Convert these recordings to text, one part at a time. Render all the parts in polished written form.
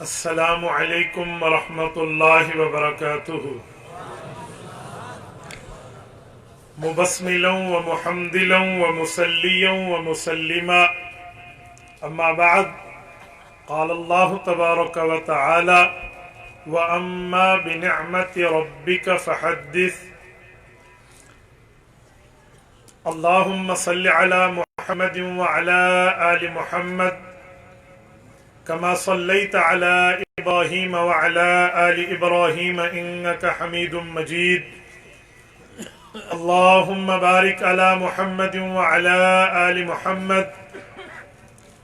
السلام علیکم ورحمۃ اللہ وبرکاتہ۔ مبسملا ومحمدلا ومصلیا ومسلما، اما بعد، قال اللہ تبارک وتعالی: وَأَمَّا بِنِعْمَةِ رَبِّكَ فَحَدِّثْ۔ اللہم صل علی محمد وعلی آل محمد كما صليت على إبراهيم وعلى آل إبراهيم إنك حميد مجيد. اللهم بارك على محمد وعلى آل محمد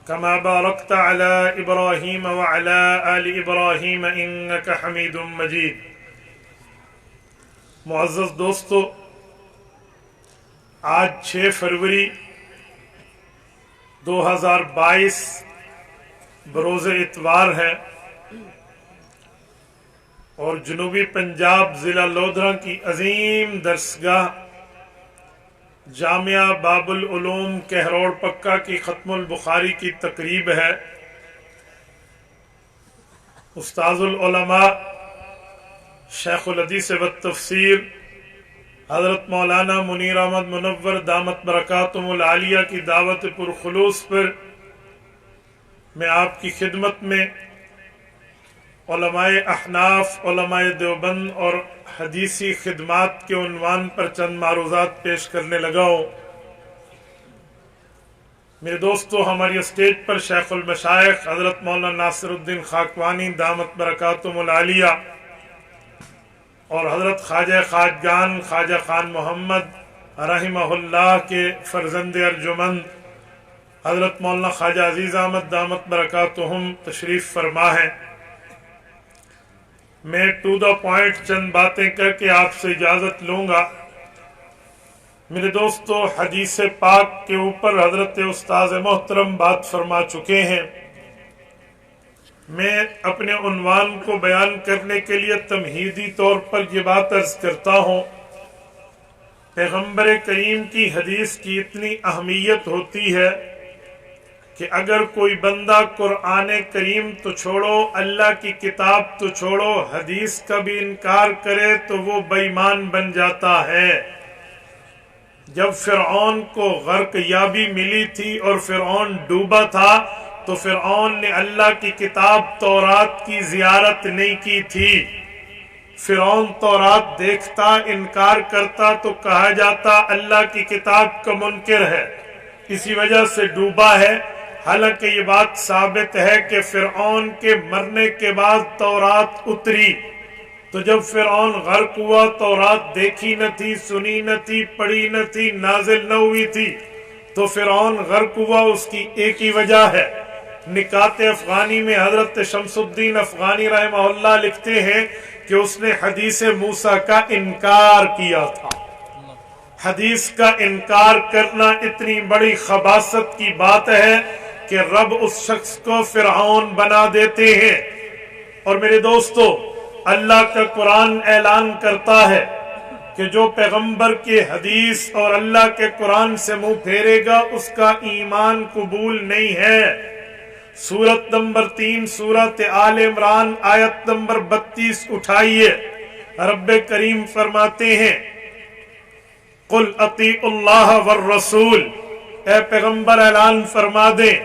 كما باركت على إبراهيم وعلى آل إبراهيم إنك حميد مجيد. معزز دوستو، آج 6 فروری 2022 بروز اتوار ہے اور جنوبی پنجاب ضلع لودھرا کی عظیم درسگاہ جامعہ باب العلوم کہروڑ پکا کی ختم البخاری کی تقریب ہے۔ استاذ العلماء شیخ الحدیث والتفسیر حضرت مولانا منیر احمد منور دامت برکاتہم العالیہ کی دعوت پرخلوص پر میں آپ کی خدمت میں علماء احناف، علماء دیوبند اور حدیثی خدمات کے عنوان پر چند معروضات پیش کرنے لگا ہوں۔ میرے دوستو، ہماری اسٹیج پر شیخ المشائخ حضرت مولانا ناصر الدین خاکوانی دامت برکاتہم العالیہ اور حضرت خواجہ خواجگان خواجہ خان محمد رحمہ اللہ کے فرزند ارجمند حضرت مولانا خواجہ عزیز احمد دامت برکاتہم تشریف فرما ہے۔ میں ٹو دا پوائنٹ چند باتیں کر کے آپ سے اجازت لوں گا۔ میرے دوستو، حدیث پاک کے اوپر حضرت استاذ محترم بات فرما چکے ہیں۔ میں اپنے عنوان کو بیان کرنے کے لیے تمہیدی طور پر یہ بات عرض کرتا ہوں، پیغمبر کریم کی حدیث کی اتنی اہمیت ہوتی ہے کہ اگر کوئی بندہ قرآن کریم تو چھوڑو، اللہ کی کتاب تو چھوڑو، حدیث کا بھی انکار کرے تو وہ بے ایمان بن جاتا ہے۔ جب فرعون کو غرق یابی ملی تھی اور فرعون ڈوبا تھا تو فرعون نے اللہ کی کتاب تورات کی زیارت نہیں کی تھی۔ فرعون تورات دیکھتا، انکار کرتا تو کہا جاتا اللہ کی کتاب کا منکر ہے، اسی وجہ سے ڈوبا ہے۔ حالانکہ یہ بات ثابت ہے کہ فرعون کے مرنے کے بعد تورات اتری، تو جب فرعون غرق ہوا تورات دیکھی نہ تھی، سنی نہ تھی، پڑھی نہ تھی، نازل نہ ہوئی تھی، تو فرعون غرق ہوا۔ اس کی ایک ہی وجہ ہے۔ نکات افغانی میں حضرت شمس الدین افغانی رحمہ اللہ لکھتے ہیں کہ اس نے حدیث موسیٰ کا انکار کیا تھا۔ حدیث کا انکار کرنا اتنی بڑی خباثت کی بات ہے کہ رب اس شخص کو فرعون بنا دیتے ہیں۔ اور میرے دوستو، اللہ کا قرآن اعلان کرتا ہے کہ جو پیغمبر کے حدیث اور اللہ کے قرآن سے منہ پھیرے گا اس کا ایمان قبول نہیں ہے۔ سورت نمبر 3 سورت آل عمران آیت نمبر 32 اٹھائیے، رب کریم فرماتے ہیں: قُلْ اطیعوا اللہ والرسول، اے پیغمبر اعلان فرما دیں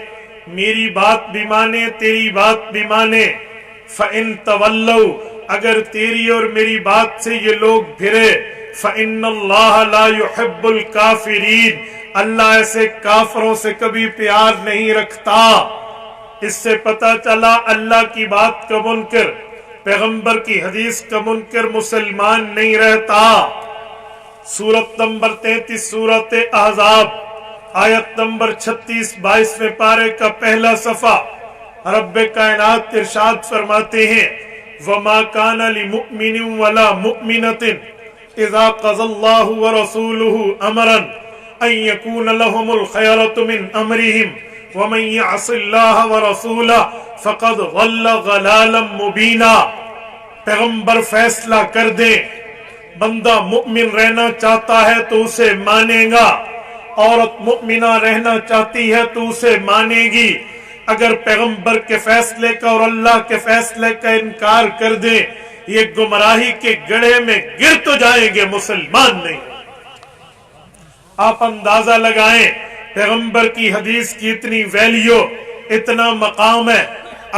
میری بات بھی مانے، تیری بات بھی مانے۔ فَإِن تَوَلَّوْا، اگر تیری اور میری بات سے یہ لوگ پھرے، فَإِنَّ اللَّهَ لَا يُحِبُّ الْكَافِرِينَ، اللہ ایسے کافروں سے کبھی پیار نہیں رکھتا۔ اس سے پتہ چلا اللہ کی بات کا منکر، پیغمبر کی حدیث کا منکر مسلمان نہیں رہتا۔ سورت نمبر 33 سورت احزاب آیت نمبر 36-22 پارے کا پہلا صفحہ، رب کائنات ارشاد فرماتے ہیں: وَمَا كَانَ لِمُؤْمِنٍ وَلَا مُؤْمِنَةٍ إِذَا قَضَى اللَّهُ وَرَسُولُهُ أَمْرًا أَن يَكُونَ لَهُمُ الْخِيَرَةُ مِنْ أَمْرِهِمْ وَمَن يَعْصِ اللَّهَ وَرَسُولَهُ فَقَدْ ضَلَّ ضَلَالًا مُبِينًا۔ پیغمبر فیصلہ کر دیں، بندہ مؤمن رہنا چاہتا ہے تو اسے مانے گا، عورت مؤمنہ رہنا چاہتی ہے تو اسے مانے گی۔ اگر پیغمبر کے فیصلے کا اور اللہ کے فیصلے کا انکار کر دیں یہ گمراہی کے گڑھے میں گر تو جائیں گے، مسلمان نہیں۔ آپ اندازہ لگائیں پیغمبر کی حدیث کی اتنی ویلیو، اتنا مقام ہے۔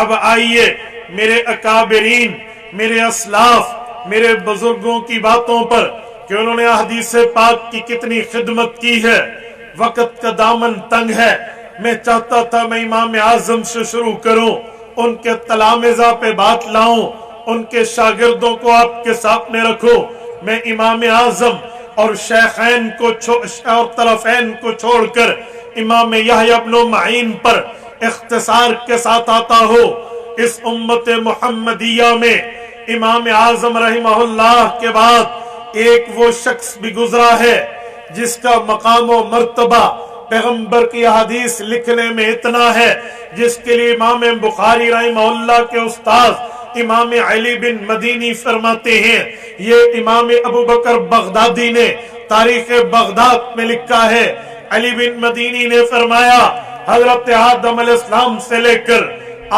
اب آئیے میرے اکابرین، میرے اسلاف، میرے بزرگوں کی باتوں پر کہ انہوں نے حدیث پاک کی کتنی خدمت کی ہے۔ وقت کا دامن تنگ ہے، میں چاہتا تھا میں امام اعظم سے شروع کروں، ان کے تلامذہ پہ بات لاؤں، ان کے شاگردوں کو آپ کے سامنے رکھوں۔ میں امام اعظم اور شیخین کو اور طرفین کو چھوڑ کر امام یحییٰ ابن معین پر اختصار کے ساتھ آتا ہو۔ اس امت محمدیہ میں امام اعظم رحمہ اللہ کے بعد ایک وہ شخص بھی گزرا ہے جس کا مقام و مرتبہ پیغمبر کی حدیث لکھنے میں اتنا ہے، جس کے لیے امام بخاری رحمہ اللہ کے استاد امام علی بن مدینی فرماتے ہیں، یہ امام ابو بکر بغدادی نے تاریخ بغداد میں لکھا ہے، علی بن مدینی نے فرمایا حضرت آدم علیہ السلام سے لے کر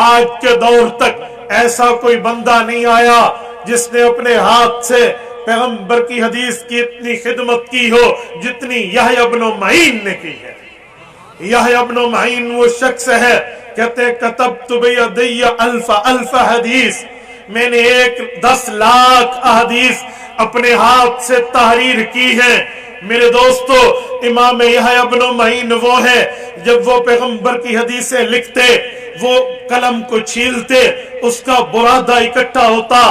آج کے دور تک ایسا کوئی بندہ نہیں آیا جس نے اپنے ہاتھ سے پیغمبر کی حدیث کی اتنی خدمت کی ہو جتنی یحییٰ ابن معین نے کی ہے۔ یحییٰ ابن معین وہ شخص ہے، کہتے کتبت بیدی الف حدیث، میں نے 10 لاکھ احادیث اپنے ہاتھ سے تحریر کی ہے۔ میرے دوستو امام یحییٰ ابن معین وہ ہے جب وہ پیغمبر کی حدیثیں لکھتے وہ قلم کو چھیلتے اس کا برادہ اکٹھا ہوتا۔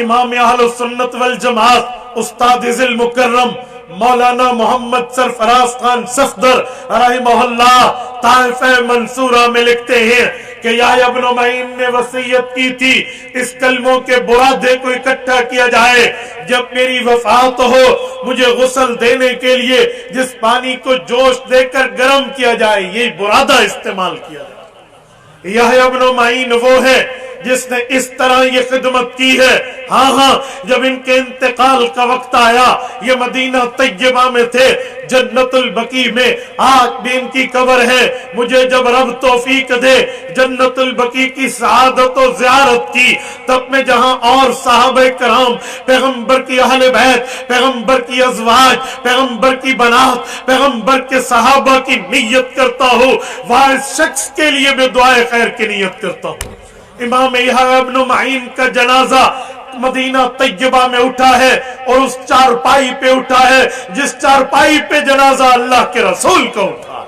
امام اہل سنت والجماعت استاد ذی المکرم مولانا محمد سرفراز خان صفدر رحمہ اللہ طائف منصورہ میں لکھتے ہیں کہ یحییٰ ابن معین نے وصیت کی تھی اس کلموں کے برادے کو اکٹھا کیا جائے، جب میری وفات ہو مجھے غسل دینے کے لیے جس پانی کو جوش دے کر گرم کیا جائے یہ برادہ استعمال کیا جائے۔ یحییٰ ابن معین وہ ہے جس نے اس طرح یہ خدمت کی ہے۔ ہاں جب ان کے انتقال کا وقت آیا یہ مدینہ طیبہ میں تھے، جنت البقیع میں آج بھی ان کی قبر ہے۔ مجھے جب رب توفیق دے جنت البقیع کی سعادت و زیارت کی تب میں جہاں اور صحابہ کرام، پیغمبر کی اہل بیت، پیغمبر کی ازواج، پیغمبر کی بنات، پیغمبر کے صحابہ کی نیت کرتا ہوں وہاں اس شخص کے لیے میں دعائے خیر کی نیت کرتا ہوں۔ امام یحییٰ ابن معین کا جنازہ مدینہ طیبہ میں اٹھا ہے اور اس چارپائی پہ اٹھا ہے جس چارپائی پہ جنازہ اللہ کے رسول کا اٹھا۔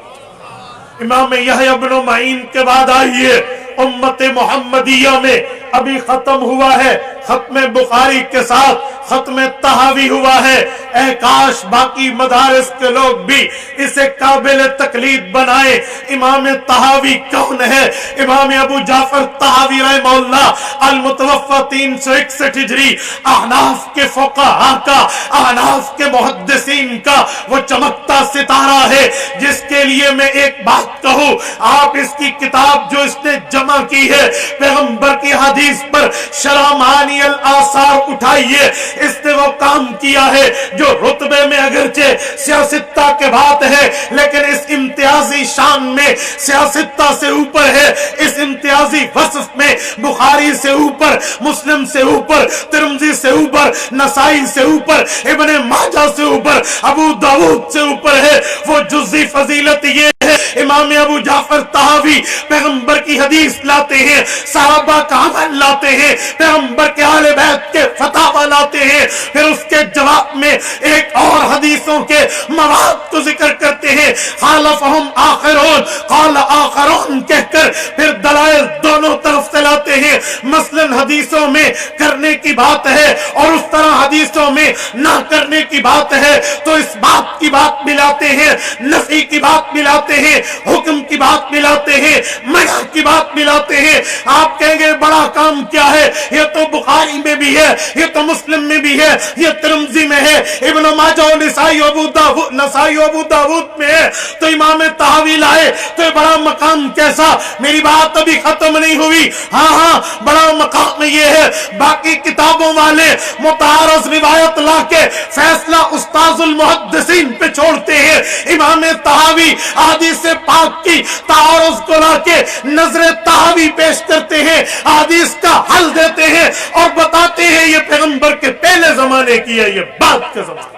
امام یحییٰ ابن معین کے بعد آئیے امت محمدیہ میں ابھی ختم ہوا ہے، ختم بخاری کے ساتھ ختم طحاوی ہوا ہے۔ اے کاش باقی مدارس کے لوگ بھی اسے قابل تقلید بنائے۔ امام طحاوی کون ہے؟ امام ابو جعفر طحاوی رحمہ اللہ المتوفى 361 ہجری، احناف کے فقہاء کا، احناف کے محدثین کا وہ چمکتا ستارہ ہے جس کے لیے میں ایک بات کہوں، آپ اس کی کتاب جو اس نے جمع کی ہے پیغمبر کی حدیث پر شرح معانی الاثار اٹھائیے، اس نے وہ کام کیا ہے جو رتبے میں اگرچہ سیاستہ کے بات ہے لیکن اس امتیازی شان میں سیاستہ سے اوپر ہے، اس امتیازی وصف میں بخاری سے اوپر، مسلم سے اوپر، ترمذی سے اوپر، نسائی سے اوپر، ابن ماجہ سے اوپر، ابو داؤد سے اوپر ہے۔ وہ جزی فضیلت یہ ہے امام ابو جعفر طحاوی پیغمبر کی حدیث لاتے ہیں، صحابہ کا عمل لاتے ہیں، پیغمبر کے اہل بیت کے فتاوی لاتے ہیں، پھر اس کے جواب میں ایک اور حدیثوں کے مواد کو ذکر کرتے ہیں، خالفہم آخرون قال آخرون کہہ کر پھر دلائل دونوں طرف سے لاتے ہیں۔ مثلا حدیثوں میں کرنے کی بات ہے اور اس طرح حدیثوں میں نہ کرنے کی بات ہے تو اس بات کی بات ملاتے ہیں، نفی کی بات ملاتے ہیں، حکم کی بات ملاتے ہیں، منع کی بات ملاتے ہیں۔ آپ کہیں گے بڑا کام کیا ہے؟ یہ تو بخاری میں بھی ہے، یہ تو مسلم میں بھی ہے، یہ ترمذی میں ہے، ابن ماجہ و نسائی و ابو داؤد میں ہے، تو امام طحاوی لائے تو یہ بڑا مقام کیسا؟ میری بات ابھی ختم نہیں ہوئی۔ ہاں بڑا مقام یہ ہے، باقی کتابوں والے متعارض روایت لا کے فیصلہ استاذ المحدثین پہ چھوڑتے ہیں، امام طحاوی حدیث پاک کی تعارض کو لا کے نظر طحاوی پیش کرتے ہیں، حدیث کا حل دیتے ہیں اور بتاتے ہیں یہ پیغمبر کے پہلے زمانے کی ہے، یہ بعد کے زمانے۔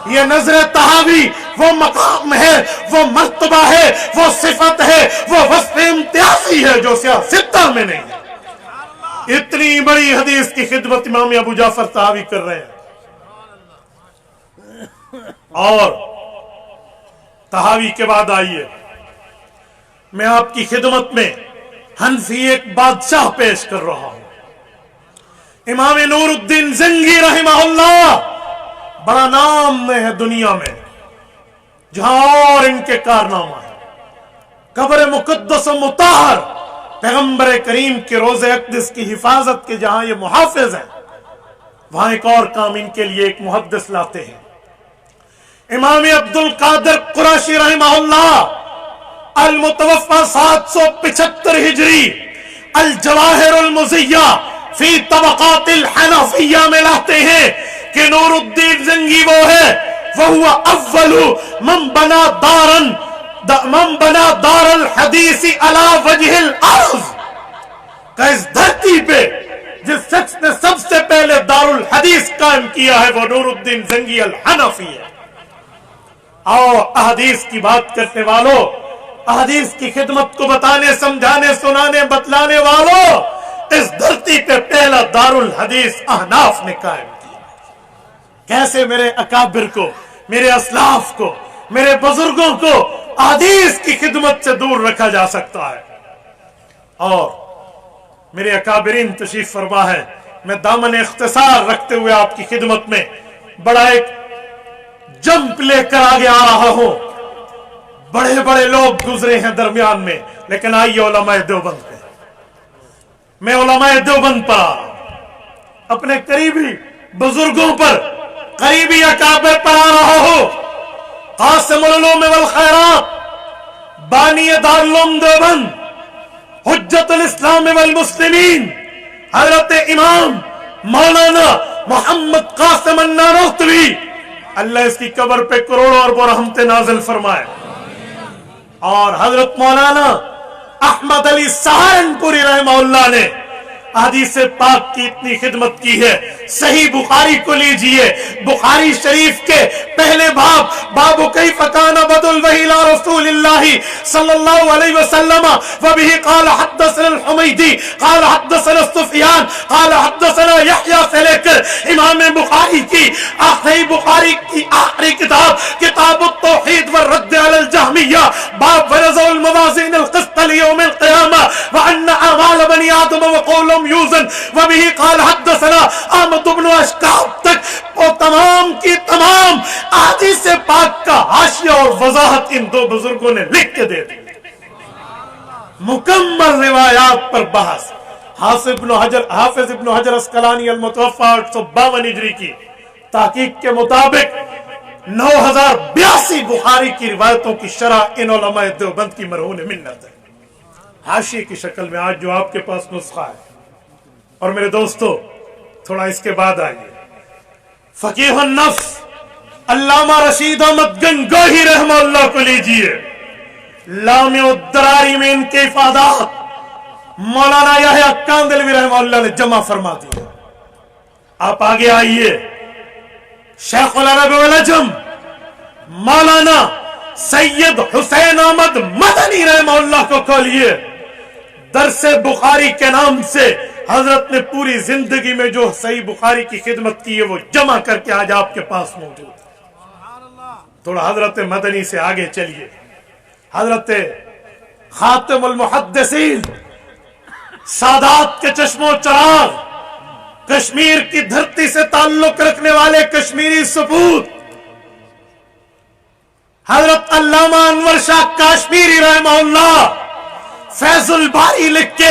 یہ نظر طحاوی وہ مقام ہے، وہ مرتبہ ہے، وہ صفت ہے، وہ وصف امتیازی ہے جو سیاستہ میں نہیں ہے۔ اتنی بڑی حدیث کی خدمت امام ابو جعفر طحاوی کر رہے ہیں، اور طحاوی کے بعد آئیے میں آپ کی خدمت میں حنفی ایک بادشاہ پیش کر رہا ہوں، امام نور الدین زنگی رحمہ اللہ، بڑا نام ہے دنیا میں، جہاں اور ان کے کارنامہ ہے، قبر مقدس و مطہر، پیغمبر کریم کے روضہ اقدس کی حفاظت کے جہاں یہ محافظ ہیں، وہاں ایک اور کام ان کے لیے ایک محدث لاتے ہیں، امام عبد القادر قریشی رحمہ اللہ، المتوفى 775 ہجری، الجواہر المزیہ فی طبقات الحنفیہ میں لاتے ہیں کہ نور الدین زنگی وہ ہے، وہو اول من بنا دار الحدیث علی وجہ الارض، کہ اس دھرتی پہ جس شخص نے سب سے پہلے دار الحدیث قائم کیا ہے وہ نور الدین زنگی الحنفی ہے۔ اور احادیث کی بات کرنے والوں، احادیث کی خدمت کو بتانے، سمجھانے، سنانے، بتلانے والوں، اس دھرتی پہ پہلا دار الحدیث احناف نے قائم کیا۔ کیسے میرے اکابر کو، میرے اسلاف کو، میرے بزرگوں کو احادیث کی خدمت سے دور رکھا جا سکتا ہے؟ اور میرے اکابرین تشریف فرما ہے، میں دامن اختصار رکھتے ہوئے آپ کی خدمت میں بڑا ایک جمپ لے کر آگے آ رہا ہوں۔ بڑے بڑے لوگ گزرے ہیں درمیان میں، لیکن آئیے علماء دیوبند پہ، میں علماء دیوبند پر آ رہا ہوں، اپنے قریبی بزرگوں پر، قریبی اکابر پر آ رہا ہوں۔ قاسم العلوم والخیرات، بانی دارالعلوم دیوبند، حجت الاسلام والمسلمین، حضرت امام مولانا محمد قاسم النانوتوی، اللہ اس کی قبر پہ کروڑوں اربوں رحمتیں نازل فرمائے، اور حضرت مولانا احمد علی سہارنپوری رحمہ اللہ نے حدیث پاک کی اتنی خدمت کی ہے۔ صحیح بخاری کو لیجئے، بخاری شریف کے پہلے باب کیف کان بدء الوحی الی رسول اللہ صلی اللہ علیہ وسلم وبہ قال حدثنا الحمیدی قال حدثنا سفیان قال حدثنا یحییٰ سے لے کر امام بخاری کی صحیح بخاری کی آخری کتاب کتاب التوحید والرد علی الجہمیہ، باب ونضع الموازین القسط لیوم القیامہ وان اعمال بنی آدم وقولهم یوزن وبہ قال حدثنا احمد بن اشکاب تک وہ تمام کی تمام احادیث پاک کا حاشیہ اور وضاحت ان دو بزرگوں نے لکھ کے دے دی، مکمل روایات پر بحث۔ حافظ ابن حجر اسقلانی المتوفى 852 ہجری کی تحقیق کے مطابق 9082 بخاری کی روایتوں کی شرح ان علماء دیوبند کی مرہون منت ہے، حاشیے کی شکل میں آج جو آپ کے پاس نسخہ ہے۔ اور میرے دوستو تھوڑا اس کے بعد آئیے، فقیہ النفس علامہ رشید احمد گنگوہی رحمہ اللہ کو لیجئے، لامع الدراری میں ان کے افادات مولانا یحییٰ کاندلوی رحمہ اللہ نے جمع فرما دیا۔ آپ آگے آئیے، شیخ العرب والعجم مولانا سید حسین احمد مدنی رحمہ اللہ کو کھولیے، درس بخاری کے نام سے حضرت نے پوری زندگی میں جو صحیح بخاری کی خدمت کی ہے وہ جمع کر کے آج آپ کے پاس موجود ہے۔ تھوڑا حضرت مدنی سے آگے چلیے، حضرت خاتم المحدثین، سادات کے چشم و چراغ، کشمیر کی دھرتی سے تعلق رکھنے والے کشمیری سپوت حضرت علامہ انور شاہ کاشمیری رحمہ اللہ فیض الباری لکھ کے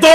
2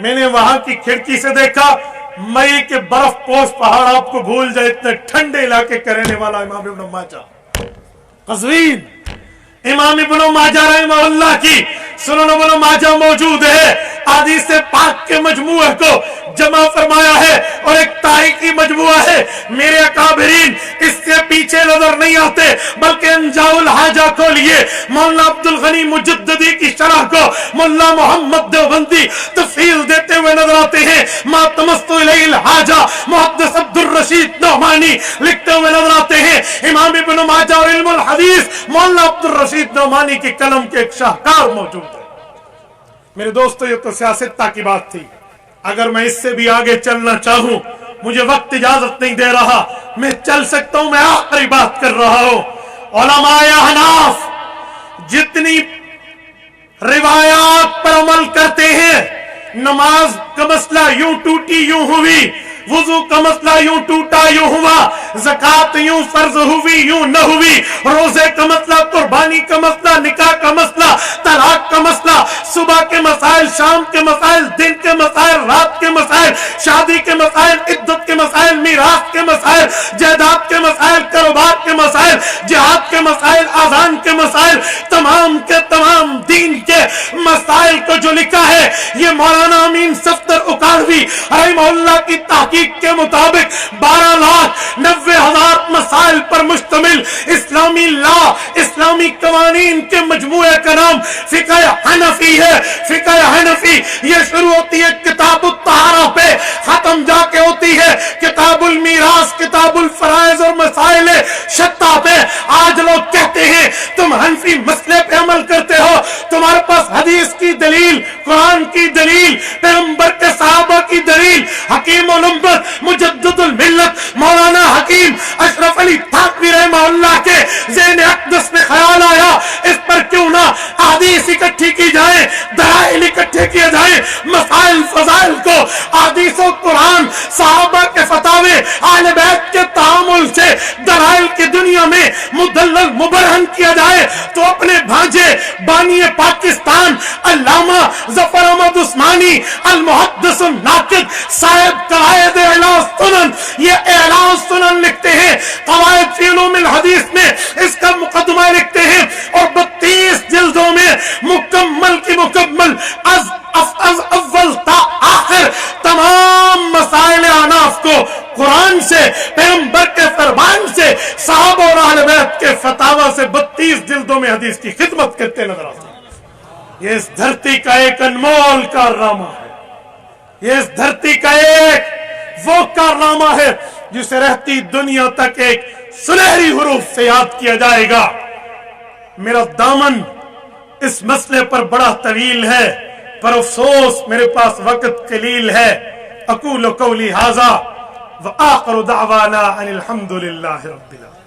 میں نے وہاں کی کھڑکی سے دیکھا مئی کے برف پوش پہاڑ آپ کو بھول جائے اتنے ٹھنڈے علاقے کا رہنے والا امام ابن ماجہ قزوین، امام ابن ماجہ رحمہ اللہ کی سنن ابن ماجہ موجود ہے، احادیث پاک کے مجموعے کو جمع فرمایا ہے اور ایک تاریخی مجموعہ ہے۔ میرے اکابرین اس سے پیچھے نظر نہیں آتے بلکہ انجاء الحاجہ کو لیے مولانا عبد الغنی مجددی کی شرح کو مولانا محمد دیوبندی تفصیل دیتے ہوئے نظر آتے ہیں۔ ما تمست الیہ الحاجہ محدث عبد الرشید نعمانی لکھتے ہوئے نظر آتے ہیں۔ امام ابن ماجہ اور علم الحدیث مولانا عبد الرشید نعمانی کی قلم کے ایک شاہکار موجود ہے۔ میرے دوستو یہ تو سیاست کی بات تھی، اگر میں اس سے بھی آگے چلنا چاہوں مجھے وقت اجازت نہیں دے رہا، میں چل سکتا ہوں، میں آخری بات کر رہا ہوں۔ علماء احناف جتنی روایات پر عمل کرتے ہیں، نماز کا مسئلہ یوں ٹوٹی یوں ہوئی، وضو کا مسئلہ یوں ٹوٹا یوں ہوا، زکات یوں فرض ہوئی یوں نہ ہوئی، روزے کا مسئلہ، قربانی کا مسئلہ، نکاح کا مسئلہ، طلاق کا مسئلہ، صبح کے مسائل، شام کے مسائل، دن کے مسائل، رات کے مسائل، شادی کے مسائل، عدت کے مسائل، میراث کے مسائل، جائیداد کے مسائل، کاروبار کے مسائل، جہاد کے مسائل، اذان کے مسائل، تمام کے تمام دین کے مسائل کو جو لکھا ہے یہ مولانا امین صفدر اکاڑوی رحمہ اللہ کی تحقیق کے مطابق 12,90,000 مسائل پر مشتمل اسلامی لا، اسلامی قوانین کے مجموعے کا نام فقہ حنفی ہے۔ فقہ حنفی یہ شروع ہوتی ہے کتاب الطہارہ پہ، ختم جا کے ہوتی ہے کتاب المیراث، کتاب الفرائض اور مسائل شتہ پہ۔ آج لوگ کہتے ہیں تم حنفی مسئلے پہ عمل کرتے ہو، تمہارے پاس حدیث کی دلیل، قرآن کی دلیل، پیغمبر کے صحابہ کی دلیل، حکیم الامت مجدد الملت مولانا حکیم اشرف علی تھانوی رحمہ اللہ کے ذہن اقدس میں خیال آیا اس پر کیوں نہ احادیث اکٹھی کی جائے، دلائل اکٹھے کیے جائیں، مسائل فضائل کو احادیث و قرآن، صحابہ کے فتاوے، اہل بیت کے تعامل سے دلائل کی دنیا میں مدلل مبرہن کیا جائے تو اپنے بھانجے بانی پاکستان علامہ ظفر احمد عثمانی المحدث الناقد صاحب قواعد اعلان سنن، یہ اعلان سنن لکھتے ہیں، قواعد فی علوم الحدیث میں اس کا مقدمہ لکھتے ہیں اور 32 جلدوں میں مکمل کی مکمل از اول تا آخر تمام مسائل احناف کو قرآن سے، پیغمبر کے فرمان سے، صحابہ اور اہل بیت کے فتاوی سے 32 جلدوں میں حدیث کی خدمت کرتے نظر آتے ہیں۔ یہ اس دھرتی کا ایک انمول کارنامہ ہے، یہ اس دھرتی کا ایک وہ کارنامہ ہے جسے رہتی دنیا تک ایک سنہری حروف سے یاد کیا جائے گا۔ میرا دامن اس مسئلے پر بڑا طویل ہے، پر افسوس میرے پاس وقت قلیل ہے۔ اقول قولی ھذا وآخر دعوانا ان الحمد للہ رب العالمین۔